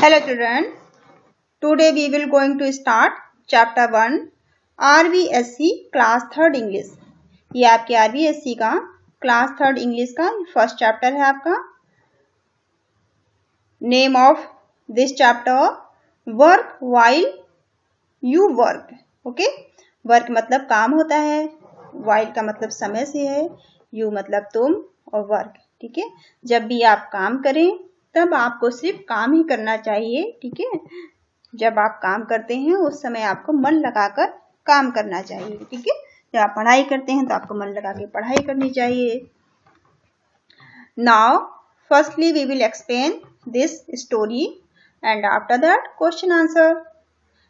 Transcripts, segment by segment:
Hello children, today we will going to start chapter 1 RVSC class 3rd English। ये आपके RVSC का class 3rd English का first chapter है आपका। Name of this chapter work while you work. Okay, work मतलब काम होता है, वाइल का मतलब समय से है, यू मतलब तुम और वर्क। ठीक है, जब भी आप काम करें तब आपको सिर्फ काम ही करना चाहिए। ठीक है, जब आप काम करते हैं उस समय आपको मन लगाकर काम करना चाहिए। ठीक है, जब आप पढ़ाई करते हैं तो आपको मन लगा के पढ़ाई करनी चाहिए। Now firstly we will explain this story and after that question answer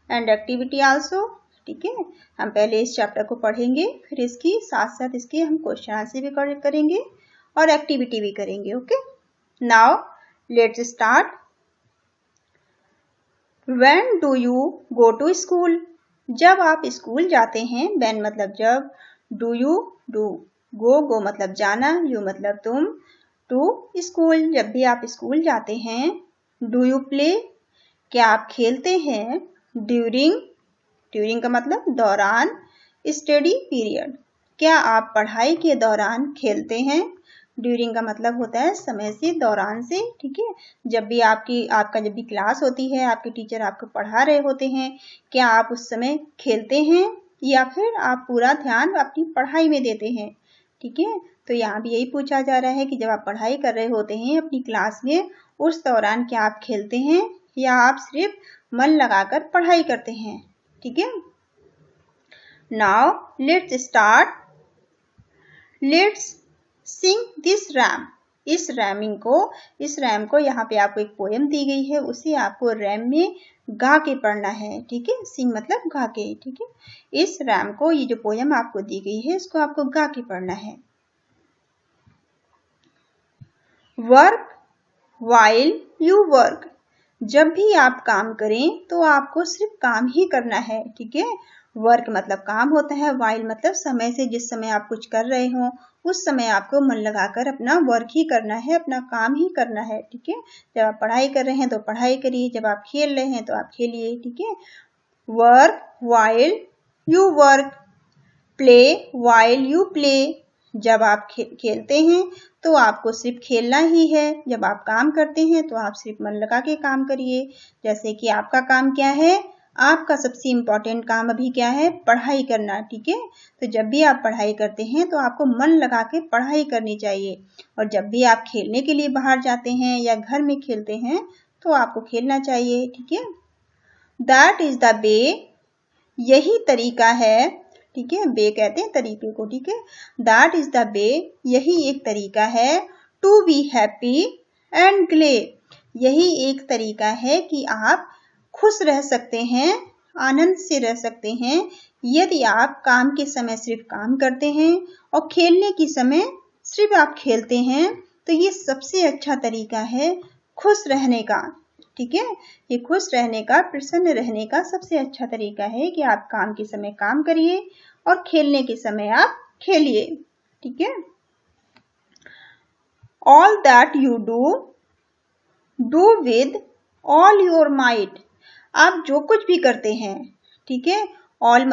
and activity also. ठीक है, हम पहले इस चैप्टर को पढ़ेंगे, फिर इसकी साथ साथ इसके हम क्वेश्चन आंसर भी करेंगे और एक्टिविटी भी करेंगे। Okay, now let's start. When do you go to school? जब आप स्कूल जाते हैं, when मतलब जब, do you do go मतलब जाना, you मतलब तुम, to school जब भी आप स्कूल जाते हैं। Do you play? क्या आप खेलते हैं? during का मतलब दौरान, study period क्या आप पढ़ाई के दौरान खेलते हैं? ड्यूरिंग का मतलब होता है समय से, दौरान से। ठीक है, जब भी आपका जब भी क्लास होती है, आपके टीचर आपको पढ़ा रहे होते हैं, क्या आप उस समय खेलते हैं या फिर आप पूरा ध्यान अपनी पढ़ाई में देते हैं? ठीक है, तो यहाँ भी यही पूछा जा रहा है कि जब आप पढ़ाई कर रहे होते हैं अपनी क्लास में, उस दौरान क्या आप खेलते हैं या आप सिर्फ मन लगाकर पढ़ाई करते हैं? ठीक है, now let's start. Let's Singh this RAM. इस रैम को यहाँ पे आपको एक पोएम दी गई है, उसे आपको रैम में गा के पढ़ना है। ठीक है, सिंग मतलब गा के। ठीक है, इस रैम को, ये जो पोएम आपको दी गई है, इसको आपको गा के पढ़ना है। Work while you work. जब भी आप काम करें तो आपको सिर्फ काम ही करना है। ठीक है, वर्क मतलब काम होता है, वाइल मतलब समय से, जिस समय आप कुछ कर रहे हो उस समय आपको मन लगाकर अपना वर्क ही करना है, अपना काम ही करना है। ठीक है, जब आप पढ़ाई कर रहे हैं तो पढ़ाई करिए, जब आप खेल रहे हैं तो आप खेलिए। ठीक है, work while you work, play while you play. जब आप खेलते हैं तो आपको सिर्फ खेलना ही है, जब आप काम करते हैं तो आप सिर्फ मन लगा के काम करिए। जैसे कि आपका काम क्या है, आपका सबसे इम्पोर्टेंट काम अभी क्या है, पढ़ाई करना। ठीक है, तो जब भी आप पढ़ाई करते हैं तो आपको मन लगा के पढ़ाई करनी चाहिए, और जब भी आप खेलने के लिए बाहर जाते हैं या घर में खेलते हैं तो आपको खेलना चाहिए। ठीक है, दैट इज द वे, यही तरीका है। ठीक है, बे कहते हैं तरीके को। ठीक है, दैट इज द वे, यही एक तरीका है, टू बी हैप्पी एंड ग्ले, यही एक तरीका है कि आप खुश रह सकते हैं, आनंद से रह सकते हैं। यदि आप काम के समय सिर्फ काम करते हैं और खेलने के समय सिर्फ आप खेलते हैं तो ये सबसे अच्छा तरीका है खुश रहने का। ठीक है, ये खुश रहने का, प्रसन्न रहने का सबसे अच्छा तरीका है कि आप काम के समय काम करिए और खेलने के समय आप खेलिए। ठीक है, all that you do with all your might. आप जो कुछ भी करते हैं, ठीक है, ऑल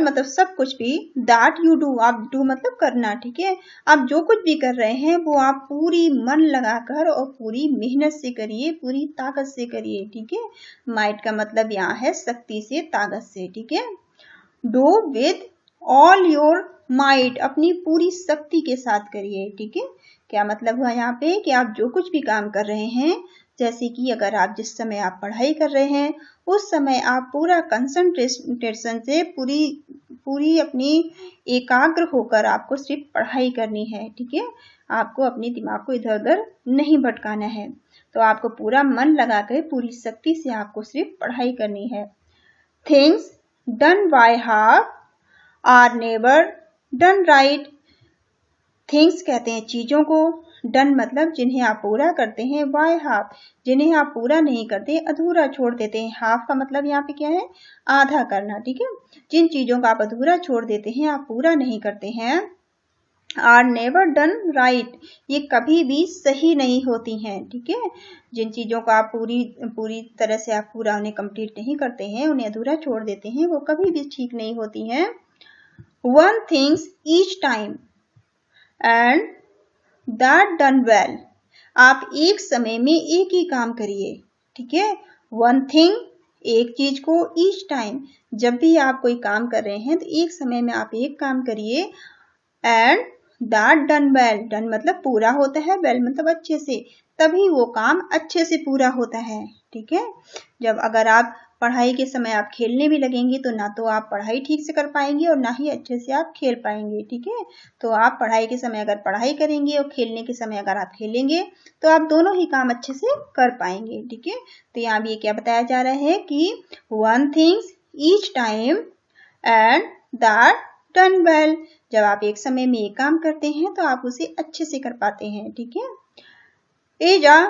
मतलब सब कुछ भी, दैट यू डू, आप डू मतलब करना। ठीक है, आप जो कुछ भी कर रहे हैं वो आप पूरी मन लगाकर और पूरी मेहनत से करिए, पूरी ताकत से करिए। ठीक है, माइट का मतलब यहाँ है शक्ति से, ताकत से। ठीक है, do with all your might, अपनी पूरी शक्ति के साथ करिए। ठीक है, क्या मतलब हुआ यहाँ पे कि आप जो कुछ भी काम कर रहे हैं, जैसे कि अगर आप जिस समय आप पढ़ाई कर रहे हैं उस समय आप पूरा कंसंट्रेशन से, पूरी अपनी एकाग्र होकर आपको सिर्फ पढ़ाई करनी है। ठीक है, आपको अपने दिमाग को इधर उधर नहीं भटकाना है, तो आपको पूरा मन लगा कर पूरी शक्ति से आपको सिर्फ पढ़ाई करनी है। Things done by half are never done right. Things कहते हैं चीजों को, डन मतलब जिन्हें आप पूरा करते हैं, बाय हाफ जिन्हें आप पूरा नहीं करते, अधूरा छोड़ देते हैं। हाफ का मतलब यहाँ पे क्या है, आधा करना। ठीक है, जिन चीजों का आप अधूरा छोड़ देते हैं, आप पूरा नहीं करते हैं, आर नेवर डन राइट, ये कभी भी सही नहीं होती हैं। ठीक है, जिन चीज़ों को आप पूरी तरह से आप पूरा उन्हें कंप्लीट नहीं करते हैं, उन्हें अधूरा छोड़ देते हैं, वो कभी भी ठीक नहीं होती हैं। One things each time and that done well, आप एक समय में एक ही काम करिए। ठीक है, वन थिंग, एक चीज को, ईच टाइम, जब भी आप कोई काम कर रहे हैं तो एक समय में आप एक काम करिए। And that done well, done मतलब पूरा होता है, वेल मतलब अच्छे से, तभी वो काम अच्छे से पूरा होता है। ठीक है, जब अगर आप पढ़ाई के समय आप खेलने भी लगेंगे तो ना तो आप पढ़ाई ठीक से कर पाएंगे और ना ही अच्छे से आप खेल पाएंगे। ठीक है, तो आप पढ़ाई के समय अगर पढ़ाई करेंगे और खेलने के समय अगर आप खेलेंगे तो आप दोनों ही काम अच्छे से कर पाएंगे। ठीक है, तो यहाँ भी ये क्या बताया जा रहा है कि one things each time and that done well, जब आप एक समय में एक काम करते हैं तो आप उसे अच्छे से कर पाते हैं। ठीक है, is a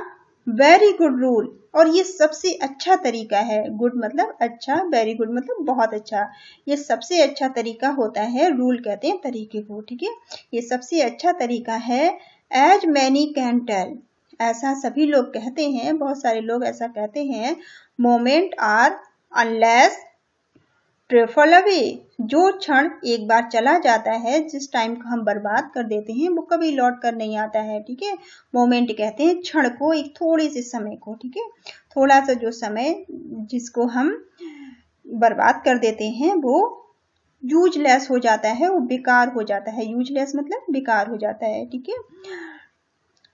very good rule, और ये सबसे अच्छा तरीका है। गुड मतलब अच्छा, वेरी गुड मतलब बहुत अच्छा, ये सबसे अच्छा तरीका होता है। रूल कहते हैं तरीके को। ठीक है, ये सबसे अच्छा तरीका है। एज मैनी कैन टेल, ऐसा सभी लोग कहते हैं, बहुत सारे लोग ऐसा कहते हैं। मोमेंट आर अनलेस ट्रेफल अवे, जो क्षण एक बार चला जाता है, जिस टाइम को हम बर्बाद कर देते हैं, वो कभी लौट कर नहीं आता है। ठीक है, मोमेंट कहते हैं क्षण को, एक थोड़े से समय को। ठीक है, थोड़ा सा जो समय जिसको हम बर्बाद कर देते हैं वो यूजलेस हो जाता है, वो बेकार हो जाता है। यूजलेस मतलब बेकार हो जाता है। ठीक है,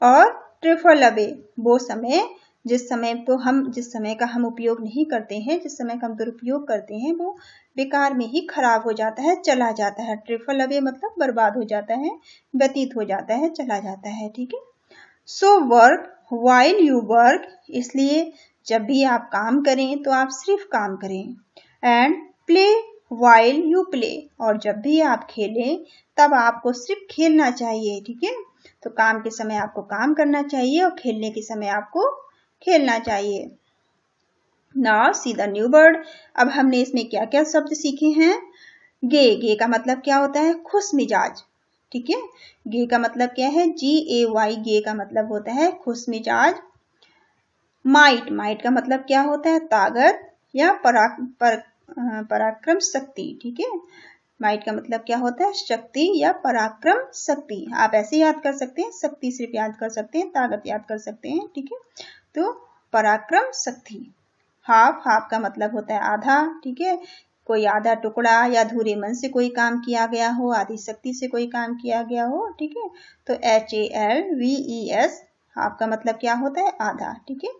और ट्रेफल अवे, वो समय जिस समय का हम उपयोग नहीं करते हैं, जिस समय का हम दुरुपयोग करते हैं, वो बेकार में ही खराब हो जाता है, चला जाता है। ट्रिफल अवे मतलब बर्बाद हो जाता है, व्यतीत हो जाता है, चला जाता है। ठीक है, so work while you work, इसलिए जब भी आप काम करें तो आप सिर्फ काम करें। And play while you play, और जब भी आप खेलें तब आपको सिर्फ खेलना चाहिए। ठीक है, तो काम के समय आपको काम करना चाहिए और खेलने के समय आपको खेलना चाहिए। Now see the new word, अब हमने इसमें क्या क्या शब्द सीखे हैं। गे, गे का मतलब क्या होता है, खुश मिजाज। ठीक है, गे का मतलब क्या है, GAY, गे का मतलब होता है खुश मिजाज। माइट, माइट का मतलब क्या होता है, ताकत या पराक्रम शक्ति। ठीक है, माइट का मतलब क्या होता है, शक्ति या पराक्रम शक्ति। आप ऐसे याद कर सकते हैं, शक्ति सिर्फ याद कर सकते हैं, ताकत याद कर सकते हैं। ठीक है, तो पराक्रम शक्ति। हाफ, हाफ का मतलब होता है आधा। ठीक है, कोई आधा टुकड़ा या अधूरे मन से कोई काम किया गया हो, आधी शक्ति से कोई काम किया गया हो। ठीक है, तो HALVES, हाफ का मतलब क्या होता है, आधा। ठीक है,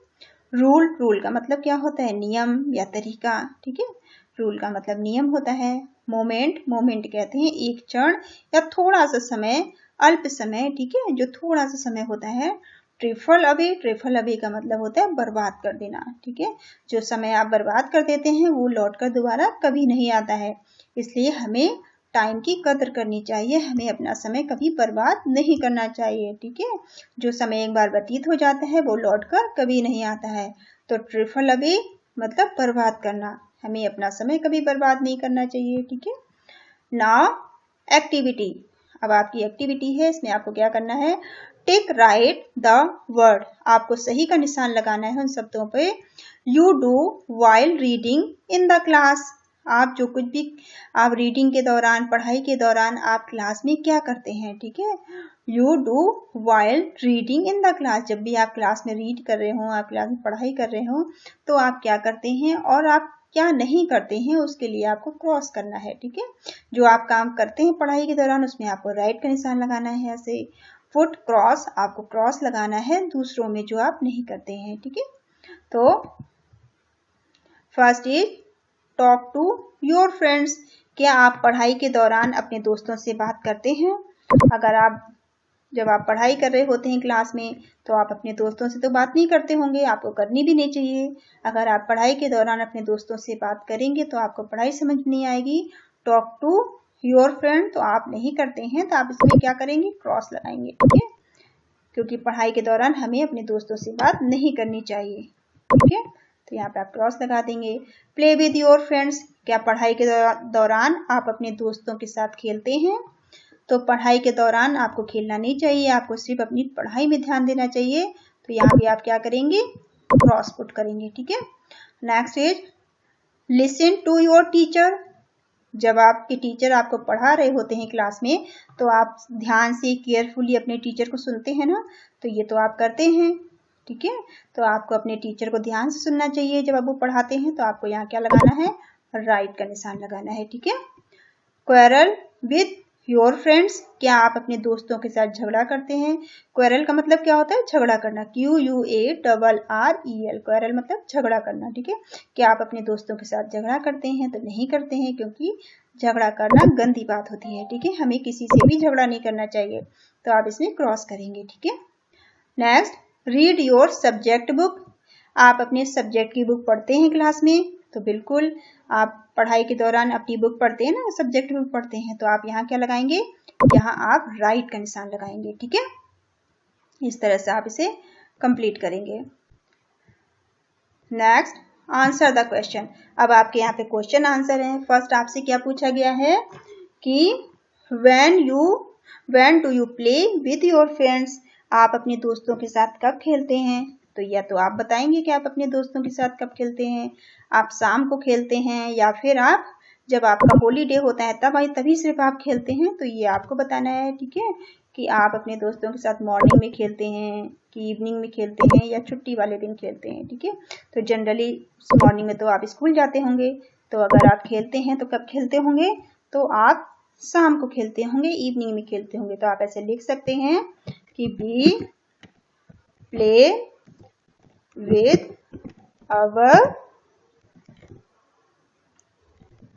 रूल, रूल का मतलब क्या होता है, नियम या तरीका। ठीक है, रूल का मतलब नियम होता है। मोमेंट, मोमेंट कहते हैं एक क्षण या थोड़ा सा समय, अल्प समय। ठीक है, जो थोड़ा सा समय होता है। ट्रिफल अवे, ट्रिफल अवे का मतलब होता है बर्बाद कर देना। ठीक है, जो समय आप बर्बाद कर देते हैं वो लौटकर दोबारा कभी नहीं आता है, इसलिए हमें टाइम की कदर करनी चाहिए, हमें अपना समय कभी बर्बाद नहीं करना चाहिए। ठीक है, जो समय एक बार व्यतीत हो जाता है वो लौटकर कभी नहीं आता है। तो ट्रिफल अवे मतलब बर्बाद करना, हमें अपना समय कभी बर्बाद नहीं करना चाहिए। ठीक है, नाउ एक्टिविटी, अब आपकी एक्टिविटी है, इसमें आपको क्या करना है, टिक राइट द वर्ड, आपको सही का निशान लगाना है उन शब्दों पे। You do while reading in the class, आप जो कुछ भी आप रीडिंग के दौरान, पढ़ाई के दौरान आप क्लास में क्या करते हैं। ठीक है, you do while reading in the class, जब भी आप क्लास में रीड कर रहे हो, आप क्लास में पढ़ाई कर रहे हो, तो आप क्या करते हैं और आप क्या नहीं करते हैं, उसके लिए आपको क्रॉस करना है। ठीक है, जो आप काम करते हैं पढ़ाई के दौरान उसमें आपको राइट का निशान लगाना है, ऐसे फुट क्रॉस, आपको क्रॉस लगाना है दूसरों में जो आप नहीं करते हैं। ठीक है, तो first is talk to your friends, क्या आप पढ़ाई के दौरान अपने दोस्तों से बात करते हैं। अगर आप जब आप पढ़ाई कर रहे होते हैं क्लास में तो आप अपने दोस्तों से तो बात नहीं करते होंगे, आपको करनी भी नहीं चाहिए। अगर आप पढ़ाई के दौरान अपने दोस्तों से बात करेंगे तो आपको पढ़ाई समझ नहीं आएगी। टॉक टू योर फ्रेंड तो आप नहीं करते हैं, तो आप इसमें क्या करेंगे, क्रॉस लगाएंगे। ठीक है, क्योंकि पढ़ाई के दौरान हमें अपने दोस्तों से बात नहीं करनी चाहिए। ठीक है, तो यहाँ पे आप क्रॉस लगा देंगे। प्ले विद योर फ्रेंड्स, क्या पढ़ाई के दौरान आप अपने दोस्तों के साथ खेलते हैं। तो पढ़ाई के दौरान आपको खेलना नहीं चाहिए, आपको सिर्फ अपनी पढ़ाई में ध्यान देना चाहिए। तो यहाँ भी आप क्या करेंगे, क्रॉस पुट करेंगे, ठीक है। Next is listen to your teacher. जब आपके टीचर आपको पढ़ा रहे होते हैं क्लास में, तो आप ध्यान से केयरफुली अपने टीचर को सुनते हैं ना, तो ये तो आप करते हैं, ठीक है। तो आपको अपने टीचर को ध्यान से सुनना चाहिए जब आप वो पढ़ाते हैं। तो आपको यहाँ क्या लगाना है, राइट का निशान लगाना है, ठीक है। क्वेरल विद योर फ्रेंड्स, क्या आप अपने दोस्तों के साथ झगड़ा करते हैं। क्वेरल का मतलब क्या होता है, झगड़ा करना, QUARREL, क्वेरल मतलब झगड़ा करना, ठीक है। क्या आप अपने दोस्तों के साथ झगड़ा करते हैं, तो नहीं करते हैं, क्योंकि झगड़ा करना गंदी बात होती है, ठीक है। हमें किसी से भी झगड़ा नहीं करना चाहिए। तो आप इसमें क्रॉस करेंगे, ठीक है। Next, read your subject book. आप अपने सब्जेक्ट की बुक पढ़ते हैं क्लास में, तो बिल्कुल आप पढ़ाई के दौरान अपनी बुक पढ़ते हैं ना, सब्जेक्ट बुक पढ़ते हैं, तो आप यहाँ क्या लगाएंगे, यहाँ आप राइट का निशान लगाएंगे, ठीक है। इस तरह से आप इसे कंप्लीट करेंगे। Next, answer the question. अब आपके यहाँ पे क्वेश्चन आंसर है। फर्स्ट आपसे क्या पूछा गया है कि when do you play with your friends, आप अपने दोस्तों के साथ कब खेलते हैं। तो या तो आप बताएंगे कि आप अपने दोस्तों के साथ कब खेलते हैं, आप शाम को खेलते हैं, या फिर आप जब आपका हॉलीडे होता है तभी सिर्फ आप खेलते हैं। तो ये आपको बताना है, ठीक है, कि आप अपने दोस्तों के साथ मॉर्निंग में खेलते हैं कि इवनिंग में खेलते हैं या छुट्टी वाले दिन खेलते हैं, ठीक है। तो जनरली मॉर्निंग में तो आप स्कूल जाते होंगे, तो अगर आप खेलते हैं तो कब खेलते होंगे, तो आप शाम को खेलते होंगे, इवनिंग में खेलते होंगे। तो आप ऐसे लिख सकते हैं कि we play with our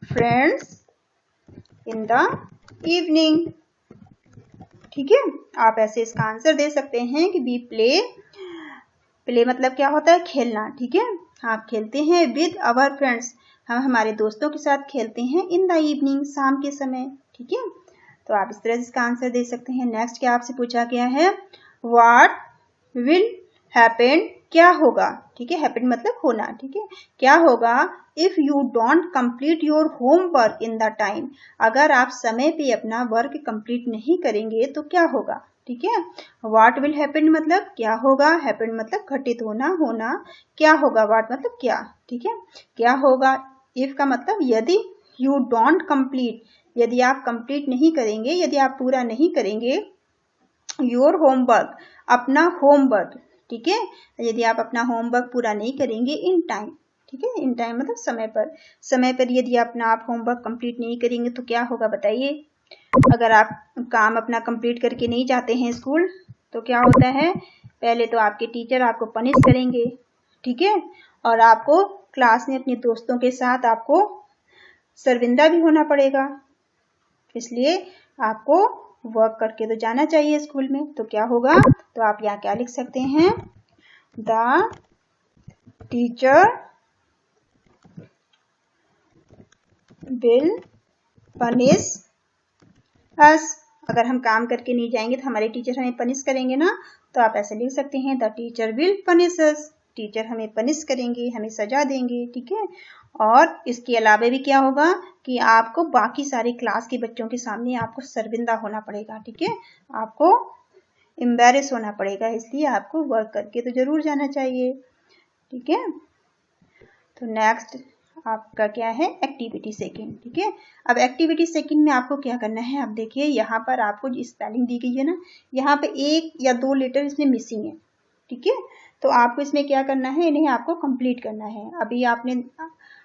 friends in the evening, ठीक है। आप ऐसे इसका आंसर दे सकते हैं कि वी प्ले मतलब क्या होता है, खेलना, ठीक है। आप खेलते हैं विद आवर फ्रेंड्स, हम हमारे दोस्तों के साथ खेलते हैं इन द इवनिंग, शाम के समय, ठीक है। तो आप इस तरह से इसका आंसर दे सकते हैं। नेक्स्ट क्या आपसे पूछा गया है, व्हाट विल हैपन, क्या होगा, ठीक है। हैपन मतलब होना, ठीक है। क्या होगा if you don't complete your homework in the time, अगर आप समय पे अपना वर्क कंप्लीट नहीं करेंगे तो क्या होगा, ठीक है। व्हाट विल हैपन मतलब क्या होगा, हैपन मतलब घटित होना, क्या होगा, व्हाट मतलब क्या, ठीक है। क्या होगा, इफ का मतलब यदि, यू डोंट कंप्लीट, यदि आप कंप्लीट नहीं करेंगे, यदि आप पूरा नहीं करेंगे, योर होमवर्क अपना होमवर्क, ठीक है। यदि आप अपना होमवर्क पूरा नहीं करेंगे इन टाइम, ठीक है, इन टाइम मतलब समय पर यदि अपना आप होमवर्क कंप्लीट नहीं करेंगे तो क्या होगा बताइए। अगर आप काम अपना कंप्लीट करके नहीं जाते हैं स्कूल, तो क्या होता है, पहले तो आपके टीचर आपको पनिश करेंगे, ठीक है, और आपको क्लास में अपने दोस्तों के साथ आपको शर्मिंदा भी होना पड़ेगा। इसलिए आपको वर्क करके तो जाना चाहिए स्कूल में। तो क्या होगा, तो आप यहाँ क्या लिख सकते हैं, द टीचर विल पनिश अस, अगर हम काम करके नहीं जाएंगे तो हमारे टीचर हमें पनिश करेंगे ना। तो आप ऐसे लिख सकते हैं, the teacher will punish us, teacher हमें पनिश करेंगे, हमें सजा देंगे, ठीक है। और इसके अलावा भी क्या होगा कि आपको बाकी सारे क्लास के बच्चों के सामने आपको शर्मिंदा होना पड़ेगा, ठीक है, आपको एम्बैरेस होना पड़ेगा। इसलिए आपको वर्क करके तो जरूर जाना चाहिए, ठीक है। तो नेक्स्ट आपका क्या है, एक्टिविटी सेकंड, ठीक है। अब एक्टिविटी सेकंड में आपको क्या करना है, अब देखिए यहाँ पर आपको स्पेलिंग दी गई है ना, यहाँ पे 1 या 2 लेटर इसमें मिसिंग है, ठीक है। तो आपको इसमें क्या करना है, इन्हें आपको कंप्लीट करना है। अभी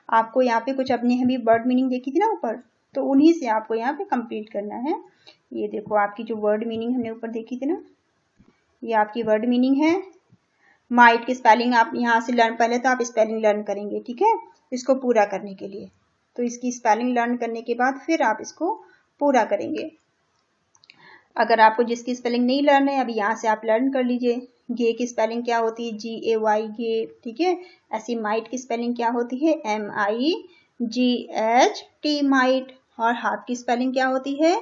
आपको यहाँ पे कुछ अपनी हमें वर्ड मीनिंग देखी थी ना ऊपर, तो उन्हीं से आपको यहाँ पे कंप्लीट करना है। ये देखो आपकी जो वर्ड मीनिंग हमने ऊपर देखी थी ना, ये आपकी वर्ड मीनिंग है। माइट की स्पेलिंग आप यहाँ से लर्न, पहले तो आप स्पेलिंग लर्न करेंगे, ठीक है, इसको पूरा करने के लिए। तो इसकी स्पेलिंग लर्न करने के बाद फिर आप इसको पूरा करेंगे। अगर आपको जिसकी स्पेलिंग नहीं लर्न है, अभी यहाँ से आप लर्न कर लीजिए। गे की स्पेलिंग क्या होती है, GAY गे, ठीक है। ऐसी माइट की स्पेलिंग क्या होती है, MIGHT माइट। और हाथ की स्पेलिंग क्या होती है,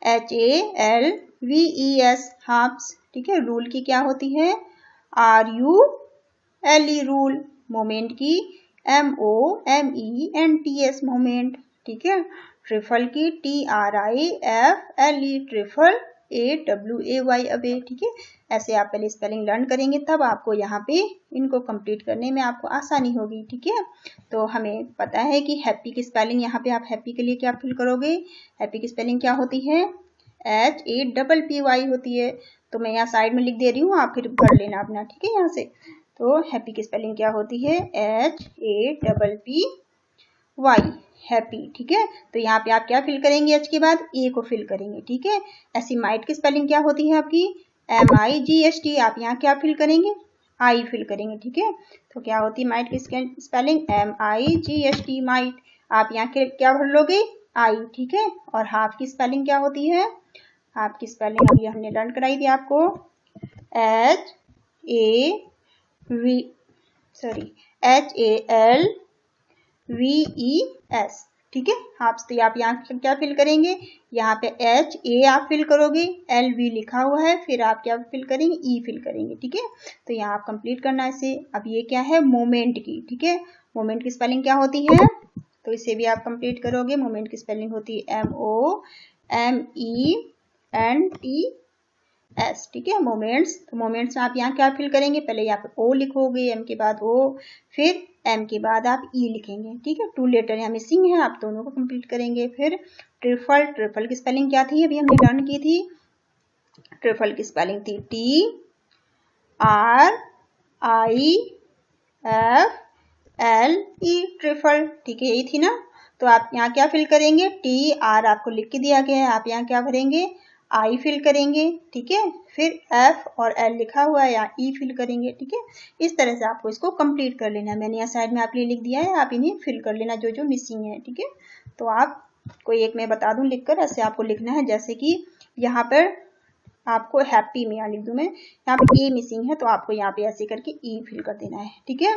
HALVES हाफ्स, ठीक है। रूल की क्या होती है, RULE रूल। मोमेंट की MOMENTS मोमेंट, ठीक है। ट्रिफल की TRIFLE ट्रिफल AWAY अवे। ठीक है, ऐसे आप पहले स्पेलिंग लर्न करेंगे तब आपको यहाँ पे इनको कंप्लीट करने में आपको आसानी होगी। ठीक है, तो हमें पता है कि हैप्पी की स्पेलिंग, यहाँ पे आप हैप्पी के लिए क्या फिल करोगे, हैप्पी की स्पेलिंग क्या होती है, HAPPY होती है। तो मैं यहाँ साइड में लिख दे रही हूँ, आप फिर भर लेना अपना। ठीक है, यहाँ से तो हैप्पी की स्पेलिंग क्या होती है, HAPPY हैप्पी। ठीक है, तो यहाँ पे आप क्या फिल करेंगे, एच के बाद ए को फिल करेंगे। ठीक है, ऐसी माइट की स्पेलिंग क्या होती है आपकी, MIGHT। आप यहाँ क्या फिल करेंगे, आई फिल करेंगे। ठीक है, तो क्या होती है माइट की स्पेलिंग, MIGHT माइट। आप यहाँ क्या भर लोगे, आई। ठीक है, और हाफ की स्पेलिंग क्या होती है, हाफ की स्पेलिंग अभी हमने लर्न कराई थी आपको, HALVES। ठीक है, हाफ तो आप यहाँ क्या फिल करेंगे, यहाँ पे HA आप फिल करोगे, LV लिखा हुआ है, फिर आप क्या फिल करेंगे, E फिल करेंगे। ठीक है, तो यहाँ आप कंप्लीट करना है इसे। अब ये क्या है, मोमेंट की। ठीक है, मोमेंट की स्पेलिंग क्या होती है, तो इसे भी आप कंप्लीट करोगे। मोमेंट की स्पेलिंग होती है MOMENTS। ठीक है, मोमेंट्स। तो मोमेंट्स आप यहाँ क्या फिल करेंगे, पहले यहाँ पे O लिखोगे, M के बाद O, फिर M के बाद आप E लिखेंगे। ठीक है, 2 लेटर यहाँ मिसिंग है, आप दोनों को कंप्लीट करेंगे। फिर ट्रिफल, ट्रिफल की स्पेलिंग क्या थी, अभी हमने लर्न की थी। ट्रिफल की स्पेलिंग थी TRIFLE ट्रिफल। ठीक है, यही थी ना। तो आप यहाँ क्या फिल करेंगे, TR आपको लिख के दिया गया है, आप यहाँ क्या भरेंगे, आई फिल करेंगे। ठीक है, फिर F और L लिखा हुआ है, यहाँ E फिल करेंगे। ठीक है, इस तरह से आपको इसको कंप्लीट कर लेना है। मैंने यहाँ साइड में आपके लिए लिख दिया है, आप इन्हें फिल कर लेना जो जो मिसिंग है। ठीक है, तो आप कोई एक मैं बता दूं लिखकर, ऐसे आपको लिखना है। जैसे कि यहाँ पर आपको हैप्पी में यहाँ लिख दूं मैं, यहाँ पे ए मिसिंग है तो आपको यहाँ पे ऐसे करके ई फिल कर देना है। ठीक है,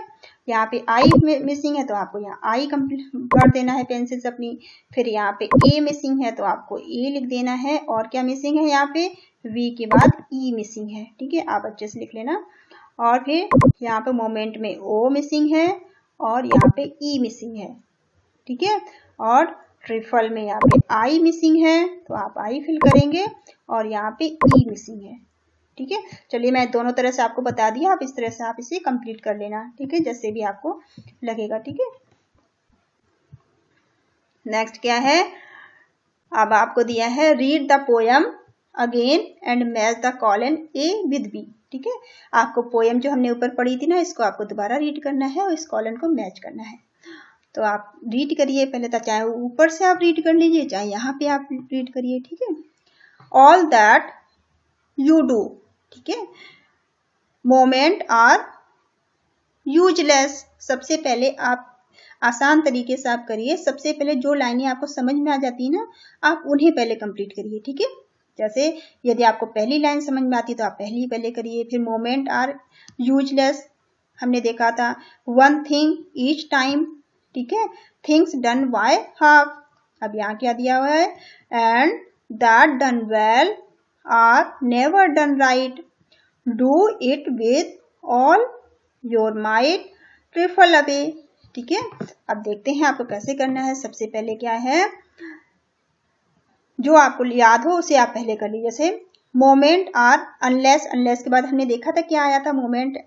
यहाँ पे आई मिसिंग है तो आपको यहाँ आई कंप्लीट कर देना है पेंसिल से अपनी। फिर यहाँ पे ए मिसिंग है तो आपको ए लिख देना है। और क्या मिसिंग है, यहाँ पे वी के बाद ई मिसिंग है। ठीक है, आप अच्छे से लिख लेना। और फिर यहाँ पे मोमेंट में ओ मिसिंग है और यहाँ पे ई मिसिंग है। ठीक है, और ट्रिफल में यहाँ पे आई मिसिंग है तो आप आई फिल करेंगे और यहाँ पे ई मिसिंग है। ठीक है, चलिए मैं दोनों तरह से आपको बता दिया, आप इस तरह से आप इसे कंप्लीट कर लेना। ठीक है, जैसे भी आपको लगेगा। ठीक है, नेक्स्ट क्या है, अब आपको दिया है read the poem again and match the column A with B. ठीक है, आपको पोयम जो हमने ऊपर पढ़ी थी ना, इसको आपको दोबारा रीड करना है और इस कॉलन को मैच करना है। तो आप रीड करिए पहले, तो चाहे ऊपर से आप रीड कर लीजिए, चाहे यहाँ पे आप रीड करिए। ठीक है, ऑल दैट यू डू। ठीक है, मोमेंट आर यूजलेस। सबसे पहले आप आसान तरीके से आप करिए। सबसे पहले जो लाइनें आपको समझ में आ जाती है ना, आप उन्हें पहले कंप्लीट करिए। ठीक है, जैसे यदि आपको पहली लाइन समझ में आती है तो आप पहली पहले करिए। फिर मोमेंट आर यूजलेस हमने देखा था, वन थिंग ईच टाइम। ठीक है, थिंग्स डन बाय हाफ। अब यहाँ क्या दिया हुआ है, and that done well are never done right, do it with all your might, trifle away. ठीक है, अब देखते हैं आपको कैसे करना है। सबसे पहले क्या है, जो आपको याद हो उसे आप पहले कर लीजिए। जैसे मोमेंट आर अनलेस, अनलेस के बाद हमने देखा था क्या आया था, मोमेंट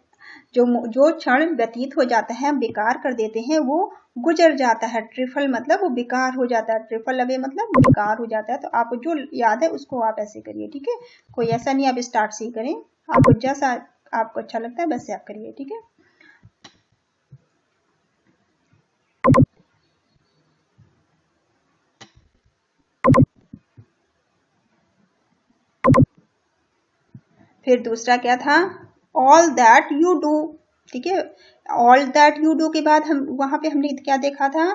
जो क्षण व्यतीत हो जाता है, बेकार कर देते हैं, वो गुजर जाता है। ट्रिफल मतलब वो बेकार हो जाता है, ट्रिफल अवे मतलब बेकार हो जाता है। तो आपको जो याद है उसको आप ऐसे करिए। ठीक है, कोई ऐसा नहीं आप स्टार्ट से ही करें, आपको जैसा आपको अच्छा लगता है वैसे आप करिए। ठीक है, फिर दूसरा क्या था, ऑल दैट यू डू। ठीक है, ऑल दैट यू डू के बाद हम वहां पे हमने क्या देखा था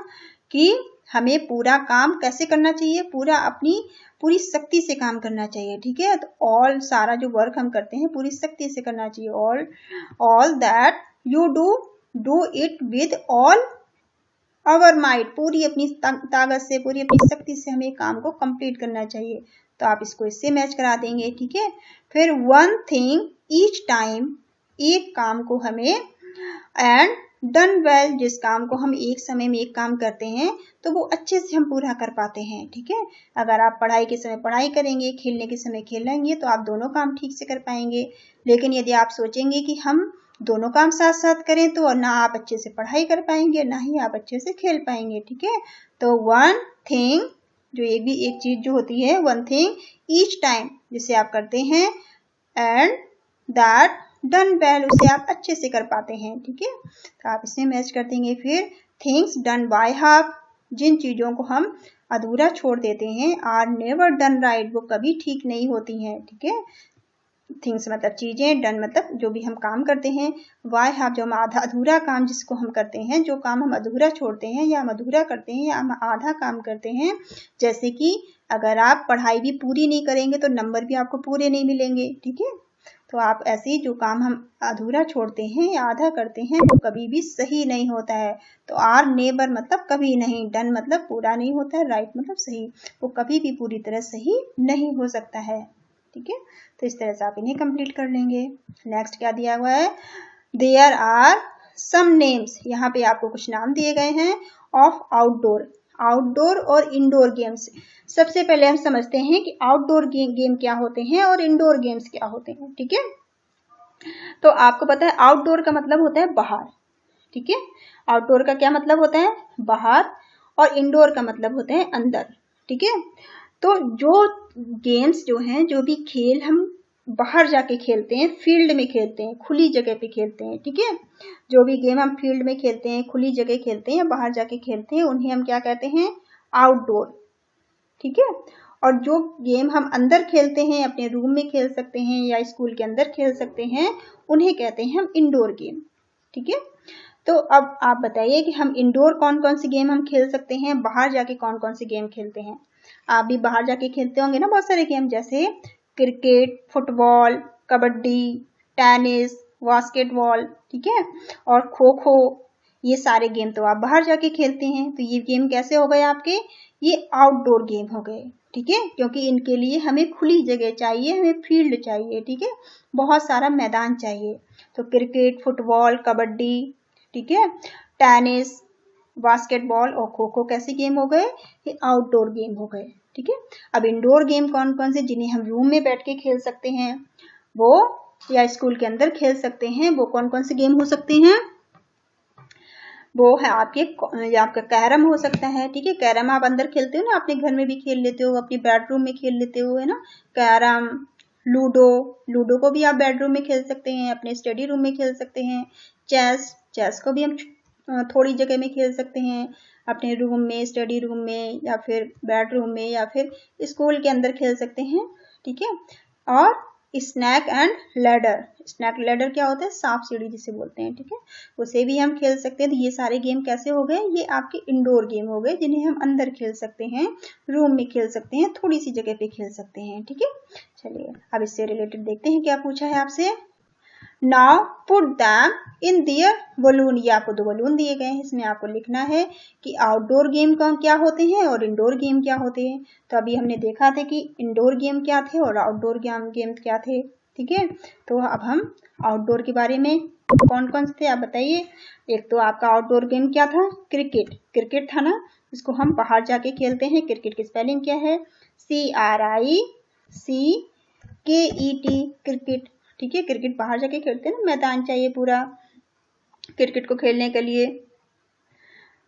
कि हमें पूरा काम कैसे करना चाहिए, पूरी शक्ति से काम करना चाहिए। ठीक है, तो ऑल सारा जो वर्क हम करते हैं पूरी शक्ति से करना चाहिए। All that you do it with all our might, पूरी अपनी ताकत से, पूरी अपनी शक्ति से हमें काम को कंप्लीट करना चाहिए। तो आप इसको इससे मैच करा देंगे। ठीक है, फिर वन थिंग ईच टाइम, एक काम को हमें, एंड डन वेल, जिस काम को हम एक समय में एक काम करते हैं तो वो अच्छे से हम पूरा कर पाते हैं। ठीक है, अगर आप पढ़ाई के समय पढ़ाई करेंगे, खेलने के समय खेलेंगे तो आप दोनों काम ठीक से कर पाएंगे। लेकिन यदि आप सोचेंगे कि हम दोनों काम साथ साथ करें तो ना आप अच्छे से पढ़ाई कर पाएंगे, ना ही आप अच्छे से खेल पाएंगे। ठीक है, तो वन थिंग, जो ये भी एक चीज जो होती है, वन थिंग ईच टाइम, जिसे आप करते हैं, एंड दैट डन वेल, उसे आप अच्छे से कर पाते हैं। ठीक है, तो आप इसमें मैच कर देंगे। फिर थिंग्स डन बाय हाफ, जिन चीजों को हम अधूरा छोड़ देते हैं, आर नेवर डन राइट, वो कभी ठीक नहीं होती हैं। ठीक है, थिंग्स मतलब चीजें, डन मतलब जो भी हम काम करते हैं, वाई हाफ जो हम आधा अधूरा काम जिसको हम करते हैं, जो काम हम अधूरा छोड़ते हैं या हम अधूरा करते हैं या हम आधा काम करते हैं। जैसे कि अगर आप पढ़ाई भी पूरी नहीं करेंगे तो नंबर भी आपको पूरे नहीं मिलेंगे। ठीक है, तो आप ऐसे जो काम हम अधूरा छोड़ते हैं या आधा करते हैं वो कभी भी सही नहीं होता है। तो आर नेवर मतलब कभी नहीं, डन मतलब पूरा नहीं होता है, राइट मतलब सही, वो कभी भी पूरी तरह सही नहीं हो सकता है। ठीक है, तो इस तरह से आप इन्हें कंप्लीट कर लेंगे। नेक्स्ट क्या दिया हुआ है, देयर आर सम नेम्स, यहाँ पे आपको कुछ नाम दिए गए हैं ऑफ आउटडोर, आउटडोर और इंडोर गेम्स। सबसे पहले हम समझते हैं कि आउटडोर गेम क्या होते हैं और इंडोर गेम्स क्या होते हैं। ठीक है, तो आपको पता है आउटडोर का मतलब होता है बाहर। ठीक है, आउटडोर का क्या मतलब होता है, बाहर, और इंडोर का मतलब होता है अंदर। ठीक है, तो जो गेम्स जो हैं, जो भी खेल हम बाहर जाके खेलते हैं, फील्ड में खेलते हैं, खुली जगह पे खेलते हैं। ठीक है, जो भी गेम हम फील्ड में खेलते हैं, खुली जगह खेलते हैं या बाहर जाके खेलते हैं, उन्हें हम क्या कहते हैं, आउटडोर। ठीक है, और जो गेम हम अंदर खेलते हैं, अपने रूम में खेल सकते हैं या स्कूल के अंदर खेल सकते हैं, उन्हें कहते हैं हम इंडोर गेम। ठीक है, तो अब आप बताइए कि हम इंडोर कौन कौन सी गेम हम खेल सकते हैं, बाहर जाके कौन कौन सी गेम खेलते हैं। आप भी बाहर जाके खेलते होंगे ना बहुत सारे गेम, जैसे cricket, football, kabaddi, tennis, basketball. ठीक है, और खो खो, ये सारे गेम तो आप बाहर जाके खेलते हैं। तो ये गेम कैसे हो गए आपके, ये आउटडोर गेम हो गए। ठीक है, क्योंकि इनके लिए हमें खुली जगह चाहिए, हमें फील्ड चाहिए। ठीक है, बहुत सारा मैदान चाहिए। तो क्रिकेट, फुटबॉल, कबड्डी, ठीक है, टेनिस, बास्केटबॉल और खो खो कैसे गेम हो गए, ये आउटडोर गेम हो गए। ठीक है, अब इंडोर गेम कौन कौन से, जिन्हें हम रूम में बैठ के खेल सकते हैं वो, या स्कूल के अंदर खेल सकते हैं, वो कौन कौन से गेम हो सकते हैं, वो है आपका कैरम हो सकता है। ठीक है, कैरम आप अंदर खेलते हो ना, अपने घर में भी खेल लेते हो, अपनी बेडरूम में खेल लेते हो, है ना, कैरम। लूडो, लूडो को भी आप बेडरूम में खेल सकते हैं, अपने स्टडी रूम में खेल सकते हैं। चेस, चेस को भी हम थोड़ी जगह में खेल सकते हैं, अपने रूम में, स्टडी रूम में, या फिर बेडरूम में, या फिर स्कूल के अंदर खेल सकते हैं। ठीक है, और snake and ladder, snake ladder क्या होता है, सांप सीढ़ी जिसे बोलते हैं। ठीक है, उसे भी हम खेल सकते हैं। तो ये सारे गेम कैसे हो गए, ये आपके इंडोर गेम हो गए, जिन्हें हम अंदर खेल सकते हैं, रूम में खेल सकते हैं, थोड़ी सी जगह पे खेल सकते हैं। ठीक है, चलिए अब इससे रिलेटेड देखते हैं क्या पूछा है आपसे। Now put them in their balloon, ये आपको दो बलून दिए गए हैं, इसमें आपको लिखना है कि आउटडोर गेम क्या होते हैं और इंडोर गेम क्या होते हैं। तो अभी हमने देखा था कि इंडोर गेम क्या थे और आउटडोर गेम क्या थे। ठीक है, तो अब हम आउटडोर के बारे में कौन कौन से थे आप बताइए। एक तो आपका आउटडोर गेम क्या था, क्रिकेट, क्रिकेट था ना, इसको हम बाहर जाके खेलते हैं। क्रिकेट की स्पेलिंग क्या है, CRICKET, क्रिकेट। ठीक है, क्रिकेट बाहर जाके खेलते हैं ना, मैदान चाहिए पूरा क्रिकेट को खेलने के लिए।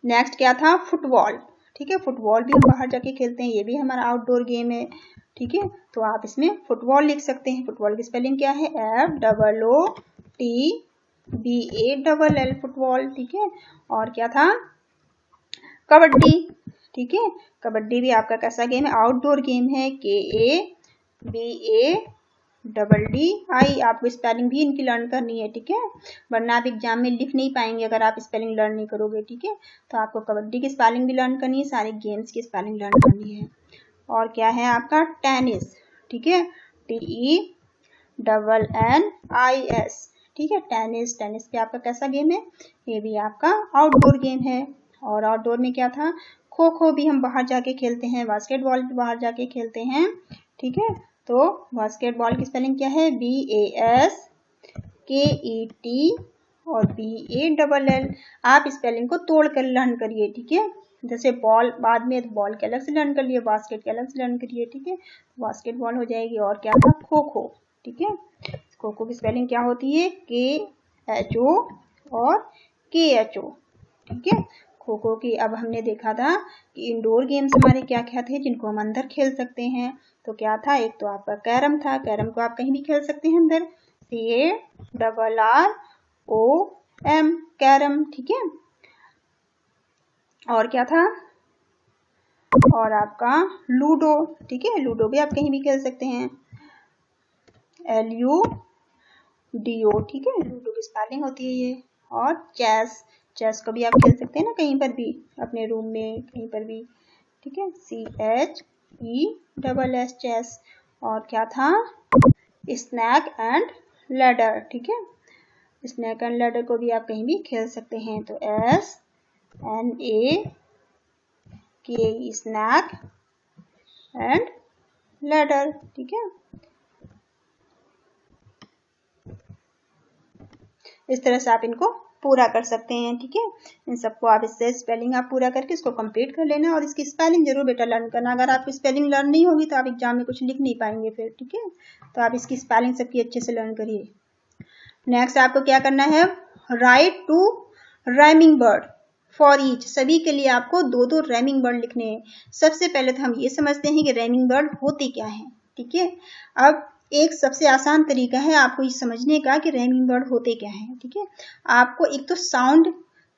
नेक्स्ट क्या था, फुटबॉल। ठीक है, फुटबॉल भी हम बाहर जाके खेलते हैं, ये भी हमारा आउटडोर गेम है। ठीक है, तो आप इसमें फुटबॉल लिख सकते हैं। फुटबॉल की स्पेलिंग क्या है, FOOTBALL, फुटबॉल। ठीक है, और क्या था, कबड्डी। ठीक है, कबड्डी भी आपका कैसा गेम है, आउटडोर गेम है, KABADDI। आपको स्पेलिंग भी इनकी लर्न करनी है। ठीक है, वरना आप एग्जाम में लिख नहीं पाएंगे अगर आप स्पेलिंग लर्न नहीं करोगे। ठीक है, तो आपको कबड्डी की स्पेलिंग भी लर्न करनी है, सारे गेम्स की स्पेलिंग लर्न करनी है। और क्या है आपका, टेनिस। ठीक है, TENNIS। ठीक है, टेनिस, टेनिस भी आपका कैसा गेम है, ये भी आपका आउटडोर गेम है। और आउटडोर में क्या था, खो खो भी हम बाहर जाके खेलते हैं, बास्केटबॉल भी बाहर जाके खेलते हैं। ठीक है, तो बास्केटबॉल की स्पेलिंग क्या है, BASKETBALL। और BALL। आप स्पेलिंग को तोड़ कर लर्न करिए, ठीक है। जैसे बॉल बाद में बॉल के अलग से लर्न कर लिए, बास्केट के अलग से लर्न करिए, ठीक है। बास्केटबॉल हो जाएगी। और क्या था, खो खो, ठीक है। खो खो की स्पेलिंग क्या होती है, KHO और KHO, ठीक है। खो खो की अब हमने देखा था कि इंडोर गेम्स हमारे क्या क्या थे जिनको हम अंदर खेल सकते हैं। तो क्या था, एक तो आपका कैरम था, कैरम को आप कहीं भी खेल सकते हैं अंदर, CARROM, कैरम, ठीक है। और क्या था, और आपका लूडो, ठीक है। लूडो भी आप कहीं भी खेल सकते हैं, LUDO, ठीक है। लूडो की स्पेलिंग होती है ये। और चेस, चेस को भी आप खेल सकते हैं ना कहीं पर भी, अपने रूम में कहीं पर भी, ठीक है, CHESS, चेस। और क्या था, स्नैक एंड लैडर, ठीक है। स्नैक एंड लैडर को भी आप कहीं भी खेल सकते हैं। तो SNAK, स्नैक एंड लैडर, ठीक है। इस तरह से आप इनको पूरा कर सकते हैं, ठीक है। इन सबको आप इससे स्पेलिंग आप पूरा करके इसको कंप्लीट कर लेना। और इसकी स्पेलिंग जरूर बेटा लर्न करना। अगर आपकी स्पेलिंग लर्न नहीं होगी तो आप एग्जाम में कुछ लिख नहीं पाएंगे फिर, ठीक है। तो आप इसकी स्पेलिंग सबकी अच्छे से लर्न करिए। नेक्स्ट आपको क्या करना है, right 2 rhyming word for each. सभी के लिए आपको 2 राइमिंग वर्ड लिखने हैं। सबसे पहले तो हम ये समझते हैं कि राइमिंग वर्ड होते क्या हैं, ठीक है। अब एक सबसे आसान तरीका है आपको ये समझने का कि राइमिंग वर्ड होते क्या हैं, ठीक है। आपको एक तो साउंड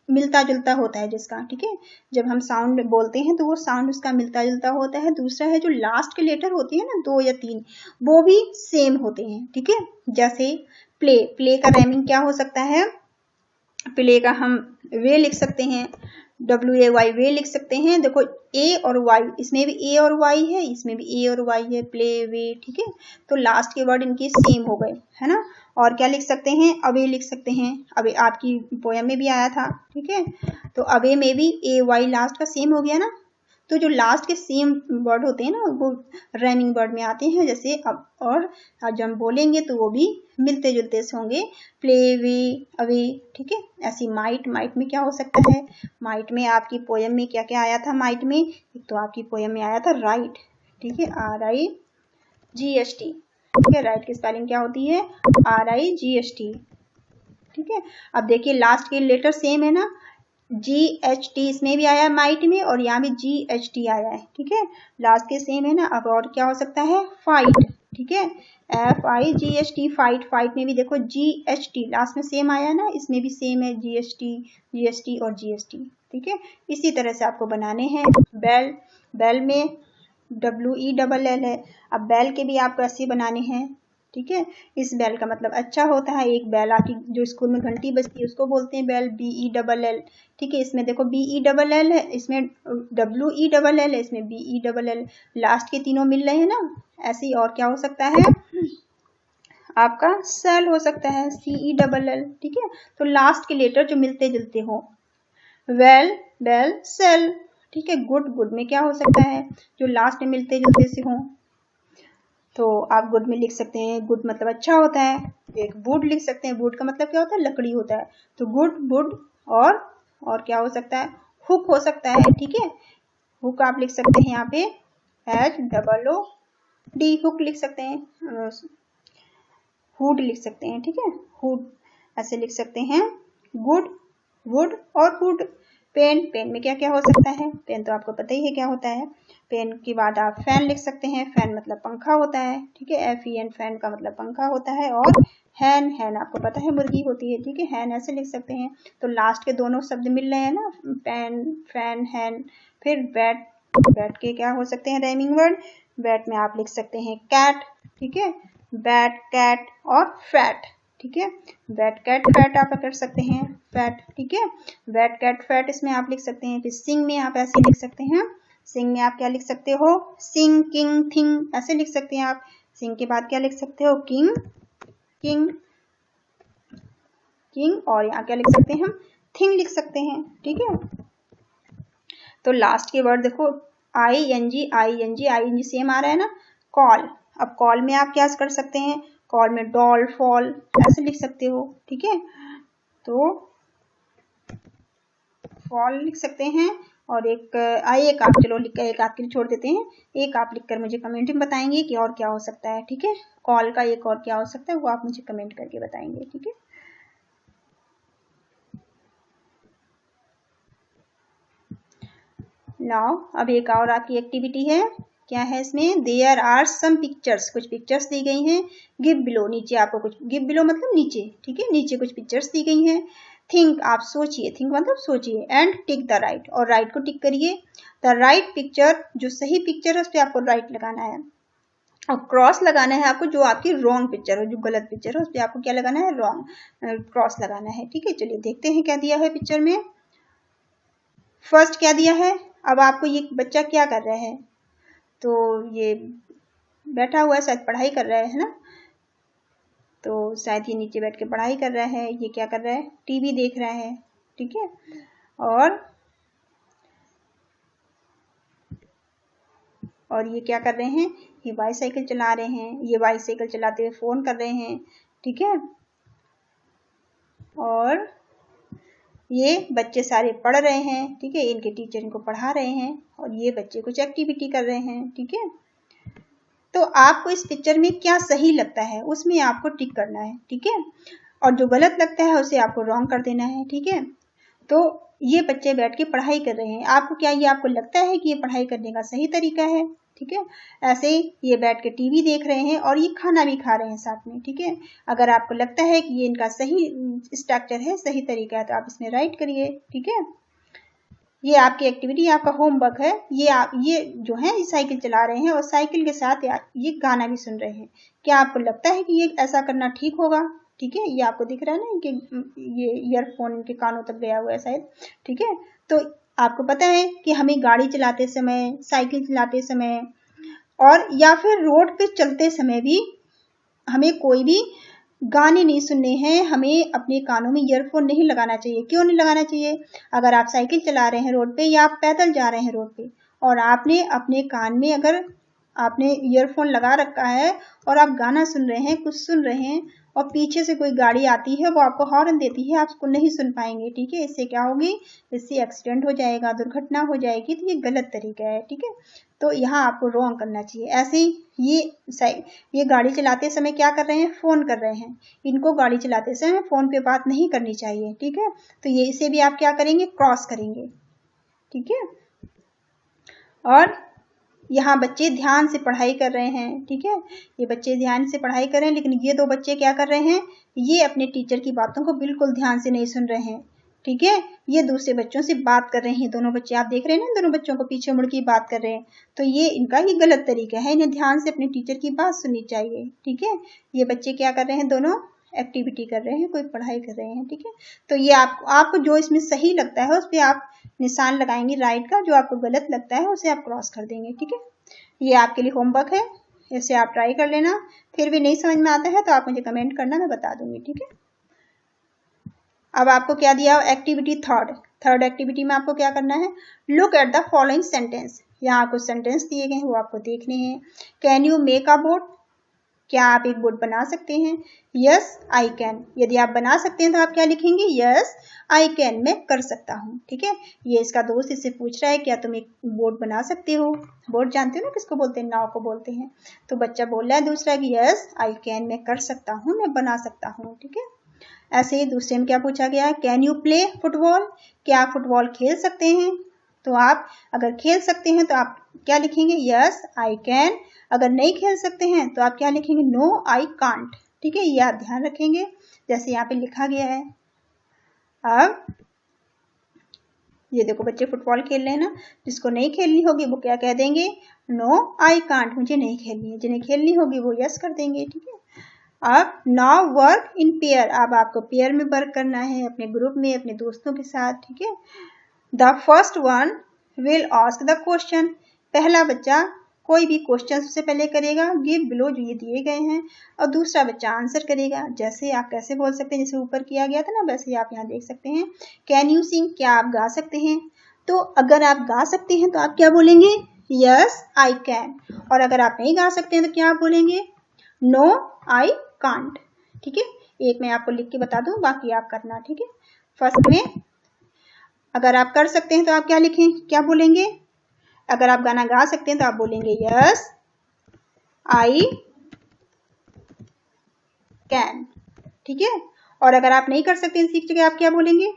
मिलता जुलता होता है जिसका, ठीक है। जब हम साउंड बोलते हैं तो वो साउंड उसका मिलता जुलता होता है। दूसरा है जो लास्ट के लेटर होते हैं ना, 2 या 3, वो भी सेम होते हैं, ठीक है। जैसे प्ले, प्ले का राइमिंग क्या हो सकता है, प्ले का हम वे लिख सकते हैं, WAY, वे लिख सकते हैं। देखो A और Y, इसमें भी A और Y है, इसमें भी A और Y है, प्ले, वे, ठीक है। तो लास्ट के वर्ड इनके सेम हो गए, है ना। और क्या लिख सकते हैं, अवे लिख सकते हैं। अवे आपकी पोयम में भी आया था, ठीक है। तो अवे में भी AY लास्ट का सेम हो गया ना। तो जो लास्ट के सेम वर्ड होते हैं ना वो राइमिंग वर्ड में आते हैं। जैसे अब और जब हम बोलेंगे तो वो भी मिलते जुलते से होंगे, प्ले, वे, अवे, ठीक है। ऐसी माइट, माइट में क्या हो सकता है, माइट में आपकी पोयम में क्या क्या आया था, माइट में एक तो आपकी पोयम में आया था राइट, ठीक है, RIGHT, ठीक है। राइट की स्पेलिंग क्या होती है, RIGHT, ठीक है। अब देखिए लास्ट के लेटर सेम है ना, GHT इसमें भी आया माइट में और यहाँ भी GHT आया है, ठीक है। लास्ट के सेम है ना। अब और क्या हो सकता है, फाइट, ठीक है, FIGHT, फाइट। फाइट में भी देखो GHT लास्ट में सेम आया ना, इसमें भी सेम है, GHT और GST, ठीक है। इसी तरह से आपको बनाने हैं। बेल, बेल में WELL है। अब बेल के भी आपको ऐसे बनाने हैं, ठीक है। इस बेल का मतलब अच्छा होता है। एक बेल आपकी जो स्कूल में घंटी बजती है उसको बोलते हैं बेल, BELL, ठीक है। इसमें देखो BELL है, इसमें WELL है, इसमें BELL, लास्ट के तीनों मिल रहे हैं ना। ऐसे ही और क्या हो सकता है, आपका सेल हो सकता है, CELL, ठीक है। तो लास्ट के लेटर जो मिलते जुलते हो, वेल, बेल, सेल, ठीक है। गुड, गुड में क्या हो सकता है, जो लास्ट में मिलते जुलते से हो। तो आप गुड में लिख सकते हैं, गुड मतलब अच्छा होता है। एक वुड लिख सकते हैं, वुड का मतलब क्या होता है, लकड़ी होता है। तो गुड, वुड, और क्या हो सकता है, हुक हो सकता है, ठीक है। हुक आप लिख सकते हैं यहाँ पे HOOD, हुक लिख सकते हैं। हुड लिख सकते हैं, ठीक है, हुड ऐसे लिख सकते हैं। गुड, वुड और हुड। पेन, पेन में क्या क्या हो सकता है, पेन तो आपको पता ही है क्या होता है। पेन के बाद आप फैन लिख सकते हैं, फैन मतलब पंखा होता है, ठीक है, FEN, फैन का मतलब पंखा होता है। और हैन, हैन आपको पता है मुर्गी होती है, ठीक है, हैन ऐसे लिख सकते हैं। तो लास्ट के दोनों शब्द मिल रहे हैं ना, पेन, फैन, हैन। फिर बैट, बैट के क्या हो सकते हैं राइमिंग वर्ड, बैट में आप लिख सकते हैं कैट, ठीक है, बैट, कैट और फैट, ठीक है। बैट, कैट, फैट आप कर सकते हैं, फैट, ठीक है। बैट, कैट, फैट इसमें आप लिख सकते हैं। फिर सिंग में आप ऐसे लिख सकते हैं, सिंग में आप क्या लिख सकते हो, सिंग, किंग, थिंग ऐसे लिख सकते हैं आप। सिंग के बाद क्या लिख सकते हो, किंग, किंग, किंग। और यहाँ क्या लिख सकते हैं हम, थिंग लिख सकते हैं, ठीक है। तो लास्ट के वर्ड देखो ING सेम आ रहा है ना। कॉल, अब कॉल में आप क्या कर सकते हैं, कॉल में डॉल, फॉल ऐसे लिख सकते हो, ठीक है। तो फॉल लिख सकते हैं। और एक आप चलो लिख कर एक आपके लिए छोड़ देते हैं, एक आप लिखकर मुझे कमेंट में बताएंगे कि और क्या हो सकता है। ठीक है, कॉल का एक और क्या हो सकता है वो आप मुझे कमेंट करके बताएंगे। ठीक है, नाउ अब एक और आपकी एक्टिविटी है। क्या है इसमें? देयर आर सम पिक्चर्स, कुछ पिक्चर्स दी गई हैं। गिव बिलो, नीचे आपको कुछ, गिव बिलो मतलब नीचे। ठीक है, नीचे कुछ पिक्चर्स दी गई हैं। थिंक, आप सोचिए, थिंक मतलब सोचिए, एंड टिक द राइट, और राइट को टिक करिए। द राइट पिक्चर, जो सही पिक्चर है उस पर आपको राइट लगाना है, और क्रॉस लगाना है आपको जो आपकी रॉन्ग पिक्चर हो, जो गलत पिक्चर हो उस पर आपको क्या लगाना है? रॉन्ग, क्रॉस लगाना है। ठीक है, चलिए देखते हैं क्या दिया है पिक्चर में। फर्स्ट क्या दिया है? अब आपको ये बच्चा क्या कर रहा है? तो ये बैठा हुआ है, शायद पढ़ाई कर रहा है ना। तो शायद ये नीचे बैठ के पढ़ाई कर रहा है। ये क्या कर रहा है? टीवी देख रहा है। ठीक है, और ये क्या कर रहे हैं? ये बाईसाइकिल चला रहे हैं। ये बाईसाइकिल चलाते हुए फोन कर रहे हैं। ठीक है, और ये बच्चे सारे पढ़ रहे हैं। ठीक है, इनके टीचर इनको पढ़ा रहे हैं, और ये बच्चे कुछ एक्टिविटी कर रहे हैं। ठीक है, तो आपको इस पिक्चर में क्या सही लगता है उसमें आपको टिक करना है। ठीक है, और जो गलत लगता है उसे आपको रॉन्ग कर देना है। ठीक है, तो ये बच्चे बैठ के पढ़ाई कर रहे हैं। आपको क्या ये आपको लगता है कि ये पढ़ाई करने का सही तरीका है? ठीक है, ऐसे ही ये बैठ के टीवी देख रहे हैं और ये खाना भी खा रहे हैं साथ में। ठीक है, अगर आपको लगता है कि ये इनका सही स्ट्रक्चर है, सही तरीका है, तो आप इसमें राइट करिए। ठीक है, ये आपकी एक्टिविटी, आपका होमवर्क है। ये जो है ये साइकिल चला रहे हैं और साइकिल के साथ ये गाना भी सुन रहे हैं। क्या आपको लगता है कि ये ऐसा करना ठीक होगा? ठीक है, ये आपको दिख रहा है ना कि ये ईयरफोन इनके कानों तक गया हुआ है शायद। ठीक है, तो आपको पता है कि हमें गाड़ी चलाते समय, साइकिल चलाते समय, और या फिर रोड पे चलते समय भी हमें कोई भी गाने नहीं सुनने हैं। हमें अपने कानों में ईयरफोन नहीं लगाना चाहिए। क्यों नहीं लगाना चाहिए? अगर आप साइकिल चला रहे हैं रोड पे, या आप पैदल जा रहे हैं रोड पे, और आपने अपने कान में अगर आपने ईयरफोन लगा रखा है और आप गाना सुन रहे हैं, कुछ सुन रहे हैं, और पीछे से कोई गाड़ी आती है, वो आपको हॉर्न देती है, आप उसको नहीं सुन पाएंगे। ठीक है, इससे क्या होगी? इससे एक्सीडेंट हो जाएगा, दुर्घटना हो जाएगी। तो ये गलत तरीका है। ठीक है, तो यहाँ आपको रॉन्ग करना चाहिए। ऐसे ही ये गाड़ी चलाते समय क्या कर रहे हैं? फोन कर रहे हैं। इनको गाड़ी चलाते समय फोन पे बात नहीं करनी चाहिए। ठीक है, तो ये इसे भी आप क्या करेंगे? क्रॉस करेंगे। ठीक है, और यहाँ बच्चे ध्यान से पढ़ाई कर रहे हैं। ठीक है, ये बच्चे ध्यान से पढ़ाई कर रहे हैं, लेकिन ये दो बच्चे क्या कर रहे हैं? ये अपने टीचर की बातों को बिल्कुल ध्यान से नहीं सुन रहे हैं। ठीक है, ये दूसरे बच्चों से बात कर रहे हैं। दोनों बच्चे आप देख रहे हैं ना, दोनों बच्चों को पीछे मुड़ के बात कर रहे हैं। तो ये इनका ही गलत तरीका है। इन्हें ध्यान से अपने टीचर की बात सुननी चाहिए। ठीक है, ये बच्चे क्या कर रहे हैं? दोनों एक्टिविटी कर रहे हैं, कोई पढ़ाई कर रहे हैं। ठीक है, तो ये आपको जो इसमें सही लगता है उस पर आप निशान लगाएंगे राइट का, जो आपको गलत लगता है उसे आप क्रॉस कर देंगे। ठीक है, ये आपके लिए होमवर्क है, इसे आप ट्राई कर लेना। फिर भी नहीं समझ में आता है तो आप मुझे कमेंट करना, मैं बता दूंगी। ठीक है, अब आपको क्या दिया? एक्टिविटी थर्ड एक्टिविटी में आपको क्या करना है? Look at the following sentence. यहाँ कुछ सेंटेंस दिए गए हैं, वो आपको देखने हैं। Can you make a boat? क्या आप एक बोट बना सकते हैं? Yes I can. यदि आप बना सकते हैं तो आप क्या लिखेंगे? यस आई कैन, मैं कर सकता हूँ। ठीक है, ये इसका दोस्त इससे पूछ रहा है क्या तुम एक बोट बना सकते हो? बोट जानते हो ना किसको बोलते हैं? नाव को बोलते हैं। तो बच्चा बोल रहा है दूसरा कि यस आई कैन, मैं कर सकता हूँ, मैं बना सकता हूँ। ठीक है, ऐसे ही दूसरे में क्या पूछा गया है? Can you play football? क्या आप फुटबॉल खेल सकते हैं? तो आप अगर खेल सकते हैं तो आप क्या लिखेंगे? Yes I can. अगर नहीं खेल सकते हैं तो आप क्या लिखेंगे? No I can't. ठीक है, ये आप ध्यान रखेंगे जैसे यहाँ पे लिखा गया है। अब ये देखो बच्चे फुटबॉल खेल रहे हैं ना, जिसको नहीं खेलनी होगी वो क्या कह देंगे? नो आई कांट, मुझे नहीं खेलनी है। जिन्हें खेलनी होगी वो यस कर देंगे। ठीक है, अब नाउ वर्क इन पेयर। अब आपको पेयर में वर्क करना है, अपने ग्रुप में, अपने दोस्तों के साथ। ठीक है, the first one will ask the question. पहला बच्चा कोई भी क्वेश्चन सबसे पहले करेगा, गिव बिलो जो ये दिए गए हैं, और दूसरा बच्चा आंसर करेगा। जैसे आप कैसे बोल सकते हैं, जैसे ऊपर किया गया था ना, वैसे ही आप यहाँ देख सकते हैं। Can you sing? क्या आप गा सकते हैं? तो अगर आप गा सकते हैं तो आप क्या बोलेंगे? Yes I can. और अगर आप नहीं गा सकते हैं तो क्या आप बोलेंगे? No I can't. ठीक है, एक मैं आपको लिख के बता दूं, बाकी आप करना। ठीक है, फर्स्ट में अगर आप कर सकते हैं तो आप क्या लिखें, क्या बोलेंगे? अगर आप गाना गा सकते हैं तो आप बोलेंगे यस आई कैन, ठीक है। और अगर आप नहीं कर सकते इसी की जगह आप क्या बोलेंगे?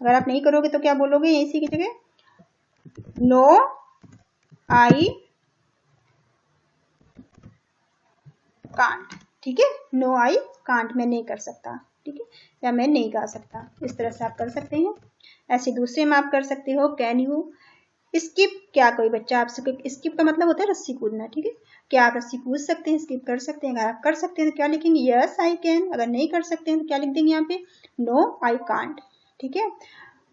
अगर आप नहीं करोगे तो क्या बोलोगे इसी की जगह? नो आई कांट, ठीक है। नो आई कांट, मैं नहीं कर सकता, ठीक है, या मैं नहीं गा सकता, इस तरह से आप कर सकते हैं। ऐसे दूसरे में आप कर सकते हो कैन यू स्किप। क्या कोई बच्चा आपसे, स्किप का मतलब होता है रस्सी कूदना, ठीक है। क्या आप रस्सी कूद सकते हैं, स्किप कर सकते हैं? अगर आप कर सकते हैं तो क्या लिखेंगे? Yes I can. अगर नहीं कर सकते हैं तो क्या लिख देंगे यहाँ पे? नो आई कांट, ठीक है।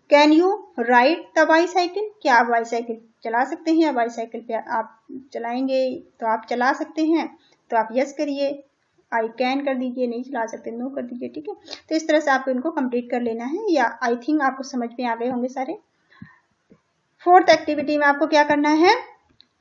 Can you ride the bicycle? क्या आप बाईसाइकिल चला सकते हैं? या बाईसाइकिल पे आप चलाएंगे तो आप चला सकते हैं, तो आप यस करिए, आई कैन कर दीजिए, नहीं चला सकते नो कर दीजिए, ठीक है। तो इस तरह से आपको इनको कंप्लीट कर लेना है, या आई थिंक आपको समझ में आ गए होंगे सारे। फोर्थ एक्टिविटी में आपको क्या करना है?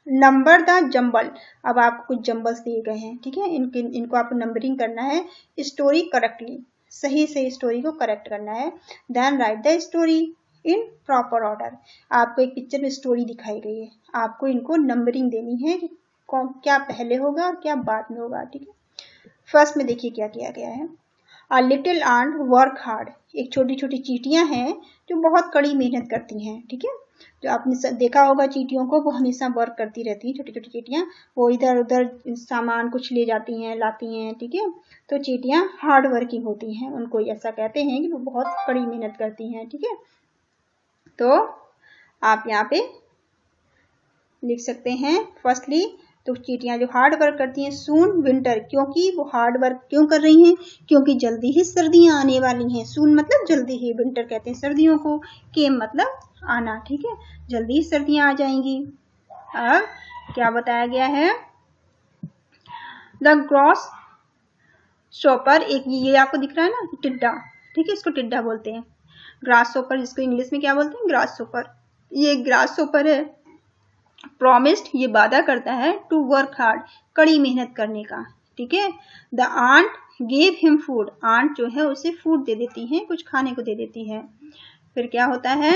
Number the jumble. अब आपको कुछ जंबल्स दिए गए हैं, ठीक है, इनको आपको नंबरिंग करना है स्टोरी करेक्टली, सही से स्टोरी को करेक्ट करना है। Then write the story in proper order. आपको एक पिक्चर में स्टोरी दिखाई गई है, आपको इनको नंबरिंग देनी है कि क्या पहले होगा और क्या बाद में होगा, ठीक है। फर्स्ट में देखिए क्या किया गया है। A little ant work hard. एक छोटी छोटी चींटियां हैं जो बहुत कड़ी मेहनत करती हैं, ठीक है। जो आपने देखा होगा चींटियों को, वो हमेशा वर्क करती रहती हैं, छोटी छोटी चींटियां। वो इधर उधर सामान कुछ ले जाती हैं, लाती हैं, ठीक है। तो चींटियां हार्ड वर्किंग होती हैं, उनको ऐसा कहते हैं कि वो बहुत कड़ी मेहनत करती हैं, ठीक है। तो आप यहाँ पे लिख सकते हैं फर्स्टली, तो चींटियां जो हार्ड वर्क करती हैं। सून विंटर, क्योंकि वो हार्ड वर्क क्यों कर रही हैं? क्योंकि जल्दी ही सर्दियां आने वाली हैं। सून मतलब जल्दी ही, विंटर कहते हैं सर्दियों को, केम मतलब आना, ठीक है, जल्दी ही सर्दियां आ जाएंगी। अब क्या बताया गया है? द ग्रॉस शॉपर, एक ये आपको दिख रहा है ना टिड्डा, ठीक है, इसको टिड्डा बोलते हैं। ग्रास शॉपर, जिसको इंग्लिश में क्या बोलते हैं? Grass shopper. ये ग्रास शॉपर है। प्रॉमिस्ड, ये वादा करता है, टू वर्क हार्ड, कड़ी मेहनत करने का, ठीक है। The ant gave him food, ant जो है उसे फूड दे देती है, कुछ खाने को दे देती है। फिर क्या होता है?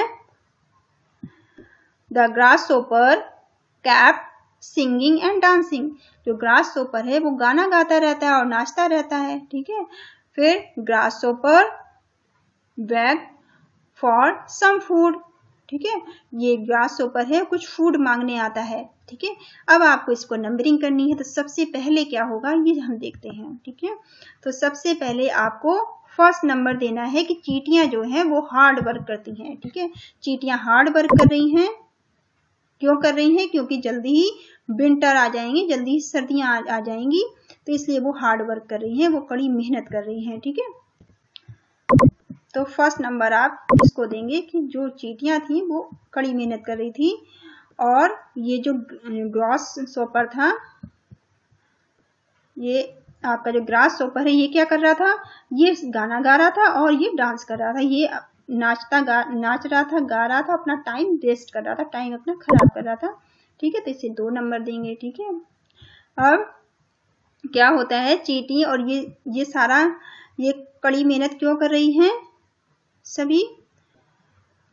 The grass shopper cap singing and dancing, जो ग्रास शॉपर है वो गाना गाता रहता है और नाचता रहता है, ठीक है। फिर grasshopper beg for some food, ठीक है, ये ग्रास शॉपर है, कुछ फूड मांगने आता है, ठीक है। अब आपको इसको नंबरिंग करनी है, तो सबसे पहले क्या होगा ये हम देखते हैं, ठीक है। तो सबसे पहले आपको फर्स्ट नंबर देना है कि चींटियां जो हैं वो हार्ड वर्क करती हैं, ठीक है। चींटियां हार्ड वर्क कर रही हैं, क्यों कर रही हैं? क्योंकि जल्दी ही विंटर आ जाएंगे, जल्दी ही सर्दियां आ जाएंगी, तो इसलिए वो हार्ड वर्क कर रही हैं, वो कड़ी मेहनत कर रही हैं, ठीक है। तो फर्स्ट नंबर आप इसको देंगे कि जो चींटियां थी वो कड़ी मेहनत कर रही थी, और ये जो ग्रास शॉपर था, ये आपका जो ग्रास शॉपर है, ये क्या कर रहा था? ये गाना गा रहा था और ये डांस कर रहा था, ये नाच रहा था, गा रहा था, अपना टाइम वेस्ट कर रहा था, टाइम अपना खराब कर रहा था, ठीक है। तो इसे 2 नंबर देंगे, ठीक है। अब क्या होता है? चींटी और ये सारा, ये कड़ी मेहनत क्यों कर रही हैं सभी?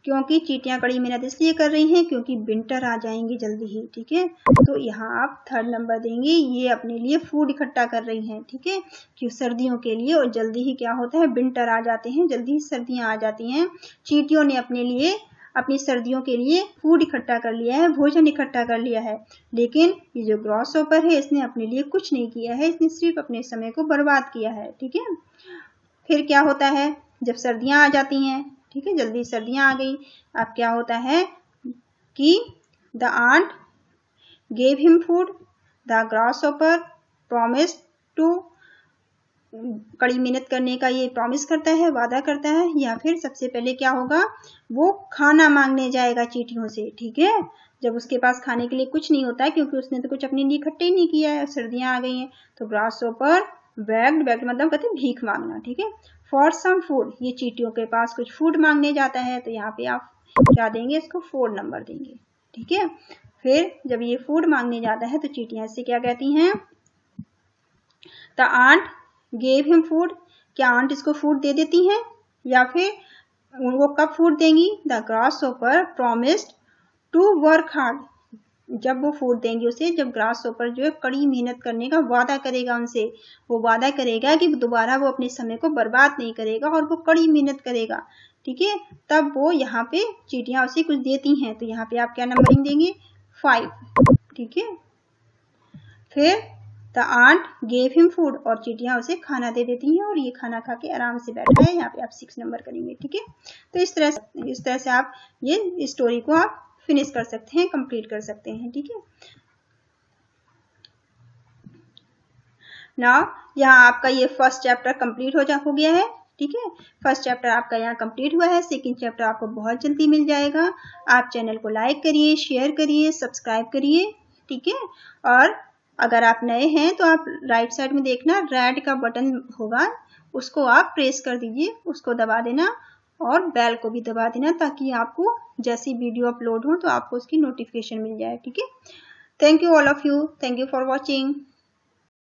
क्योंकि चींटियां कड़ी मेहनत इसलिए कर रही हैं क्योंकि विंटर आ जाएंगे जल्दी ही, ठीक है। तो यहाँ आप 3rd नंबर देंगे, ये अपने लिए फूड इकट्ठा कर रही हैं, ठीक है, कि सर्दियों के लिए, और जल्दी ही क्या होता है? विंटर आ जाते हैं, जल्दी ही सर्दियां आ जाती हैं। चींटियों ने अपने लिए, अपनी सर्दियों के लिए फूड इकट्ठा कर लिया है, भोजन इकट्ठा कर लिया है। लेकिन ये जो ग्रास शॉपर है, इसने अपने लिए कुछ नहीं किया है, इसने सिर्फ अपने समय को बर्बाद किया है, ठीक है। फिर क्या होता है? जब सर्दियां आ जाती हैं, ठीक है, जल्दी सर्दियां आ गई, अब क्या होता है कि the ant gave him food, the grasshopper promise to, कड़ी मेहनत करने का ये प्रॉमिस करता है, वादा करता है। या फिर सबसे पहले क्या होगा? वो खाना मांगने जाएगा चींटियों से, ठीक है। जब उसके पास खाने के लिए कुछ नहीं होता है, क्योंकि उसने तो कुछ अपने लिए इकट्ठे ही नहीं किया है, सर्दियां आ गई हैं, तो ग्रास शॉपर बेग्ड मतलब कहते हैं भीख मांगना, ठीक है। फॉर सम फूड, ये चींटियों के पास कुछ फूड मांगने जाता है, तो यहाँ पे आप क्या देंगे? इसको 4 नंबर देंगे, ठीक है। फिर जब ये फूड मांगने जाता है तो चींटियां इससे क्या कहती हैं? The ant gave him food, क्या आंट इसको फूड दे देती हैं? या फिर वो कब फूड देंगी? The grasshopper promised to work hard. जब वो फूड देंगी उसे, जब ग्रासहॉपर जो है कड़ी मेहनत करने का वादा करेगा उनसे, वो वादा करेगा कि दोबारा वो अपने समय को बर्बाद नहीं करेगा और वो कड़ी मेहनत करेगा, ठीक है। तब वो यहाँ पे चींटियां उसे कुछ देती हैं, तो यहाँ पे आप क्या नंबरिंग देंगे? 5, ठीक है। फिर the ant gave him food, और चींटियां उसे खाना दे देती हैं और ये खाना खा के आराम से बैठा है। यहाँ पे आप 6 नंबर करेंगे, ठीक है। तो इस तरह से आप ये स्टोरी को आप फिनिश कर सकते हैं, कंप्लीट कर सकते हैं, ठीक है। नाउ यहाँ आपका ये फर्स्ट चैप्टर कंप्लीट हो गया है, ठीक है। फर्स्ट चैप्टर आपका यहाँ कंप्लीट हुआ है। सेकंड चैप्टर आपको बहुत जल्दी मिल जाएगा। आप चैनल को लाइक करिए, शेयर करिए, सब्सक्राइब करिए, ठीक है। और अगर आप नए हैं तो आप राइट साइड में देखना रेड का बटन होगा, उसको आप प्रेस कर दीजिए, उसको दबा देना और बेल को भी दबा देना, ताकि आपको जैसी वीडियो अपलोड हो तो आपको उसकी नोटिफिकेशन मिल जाए, ठीक है। Thank you all of you, thank you for watching.